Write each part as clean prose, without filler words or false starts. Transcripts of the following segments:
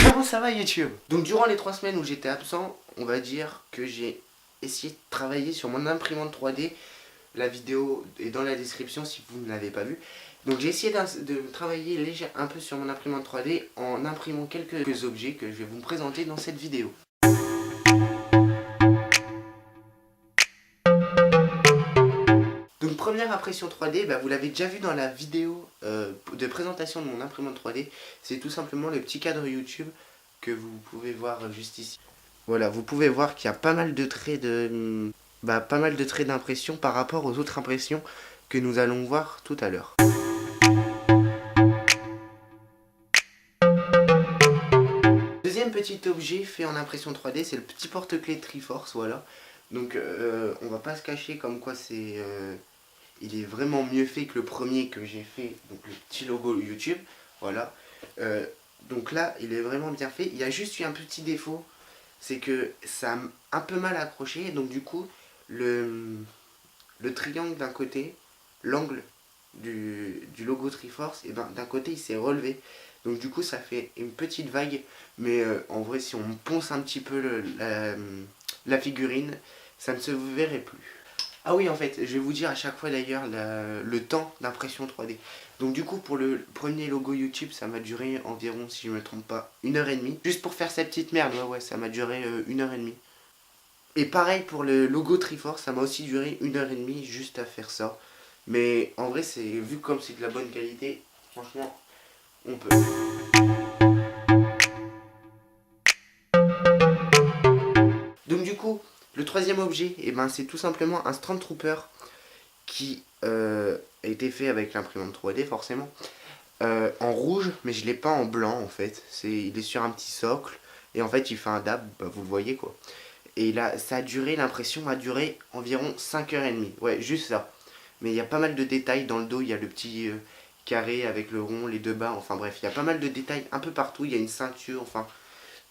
Comment ça va YouTube? Donc durant les 3 semaines où j'étais absent, on va dire que j'ai essayé de travailler sur mon imprimante 3D. La vidéo est dans la description si vous ne l'avez pas vue. Donc j'ai essayé de travailler un peu sur mon imprimante 3D en imprimant quelques objets que je vais vous présenter dans cette vidéo. Donc première impression 3D, vous l'avez déjà vu dans la vidéo de présentation de mon imprimante 3D. C'est tout simplement le petit cadre YouTube que vous pouvez voir juste ici. Voilà, vous pouvez voir qu'il y a pas mal de traits d'impression par rapport aux autres impressions que nous allons voir tout à l'heure. Deuxième petit objet fait en impression 3D, c'est le petit porte-clés Triforce, voilà. Donc on va pas se cacher comme quoi il est vraiment mieux fait que le premier que j'ai fait, donc le petit logo YouTube, voilà. Donc là, il est vraiment bien fait. Il y a juste eu un petit défaut, c'est que ça a un peu mal accroché, donc du coup, le triangle d'un côté, l'angle du logo Triforce, et d'un côté il s'est relevé. Donc du coup ça fait une petite vague, mais en vrai si on ponce un petit peu la figurine, ça ne se verrait plus. Ah oui, en fait, je vais vous dire à chaque fois d'ailleurs le temps d'impression 3D. Donc du coup pour le premier logo YouTube, ça m'a duré environ, si je ne me trompe pas, 1h30. Juste pour faire cette petite merde, ouais ça m'a duré 1h30. Et pareil pour le logo Triforce, ça m'a aussi duré 1h30 juste à faire ça. Mais en vrai, vu comme c'est de la bonne qualité, franchement, on peut. Donc du coup, le troisième objet, c'est tout simplement un Stormtrooper qui a été fait avec l'imprimante 3D forcément. En rouge, mais je l'ai pas en blanc en fait. Il est sur un petit socle et en fait il fait un dab, vous le voyez quoi. Et là, l'impression a duré environ 5h30. Ouais, juste ça. Mais il y a pas mal de détails dans le dos. Il y a le petit carré avec le rond, les deux bas. Enfin bref, il y a pas mal de détails un peu partout. Il y a une ceinture, enfin.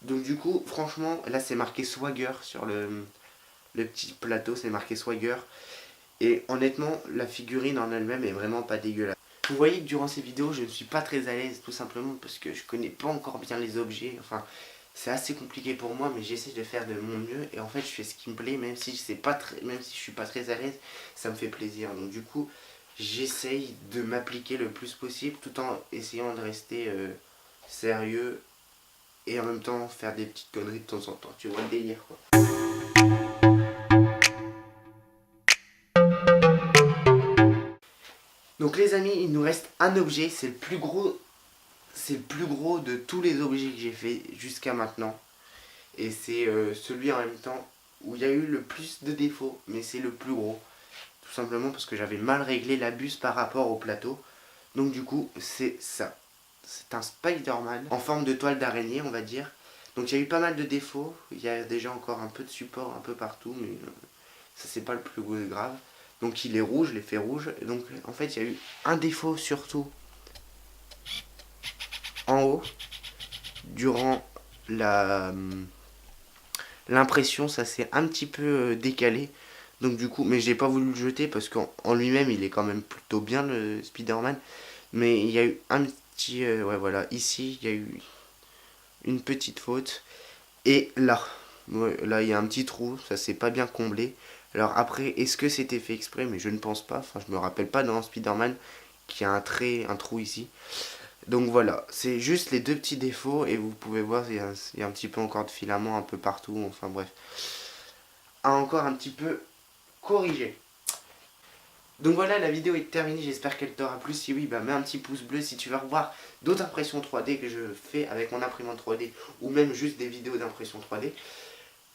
Donc du coup, franchement, là c'est marqué Swagger sur le petit plateau. C'est marqué Swagger. Et honnêtement, la figurine en elle-même est vraiment pas dégueulasse. Vous voyez que durant ces vidéos, je ne suis pas très à l'aise, tout simplement parce que je connais pas encore bien les objets. Enfin, c'est assez compliqué pour moi, mais j'essaie de faire de mon mieux. Et en fait, je fais ce qui me plaît, même si je suis pas très à l'aise, ça me fait plaisir. Donc du coup, j'essaye de m'appliquer le plus possible, tout en essayant de rester sérieux et en même temps faire des petites conneries de temps en temps. Tu vois le délire, quoi. Donc les amis, il nous reste un objet, c'est le plus gros de tous les objets que j'ai fait jusqu'à maintenant. Et c'est celui en même temps où il y a eu le plus de défauts, mais c'est le plus gros. Tout simplement parce que j'avais mal réglé la buse par rapport au plateau. Donc du coup, c'est ça. C'est un Spider-Man en forme de toile d'araignée, on va dire. Donc il y a eu pas mal de défauts. Il y a déjà encore un peu de support un peu partout, mais ça c'est pas le plus grave. Donc il est rouge, l'effet rouge. Donc en fait il y a eu un défaut surtout en haut. Durant l'impression, ça s'est un petit peu décalé. Donc du coup, mais j'ai pas voulu le jeter parce qu'en lui-même il est quand même plutôt bien le Spider-Man. Mais il y a eu un petit... ouais voilà, ici il y a eu une petite faute. Et là, ouais, là il y a un petit trou, ça s'est pas bien comblé. Alors après, est-ce que c'était fait exprès? Mais je ne pense pas, enfin je me rappelle pas dans Spider-Man qu'il y a un trou ici. Donc voilà, c'est juste les deux petits défauts et vous pouvez voir il y a un petit peu encore de filament un peu partout, enfin bref. Encore un petit peu corrigé. Donc voilà, la vidéo est terminée, j'espère qu'elle t'aura plu. Si oui, mets un petit pouce bleu si tu veux revoir d'autres impressions 3D que je fais avec mon imprimante 3D ou même juste des vidéos d'impression 3D.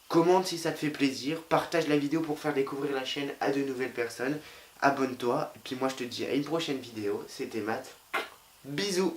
Commente si ça te fait plaisir, partage la vidéo pour faire découvrir la chaîne à de nouvelles personnes. Abonne-toi, et puis moi je te dis à une prochaine vidéo. C'était Matt, bisous.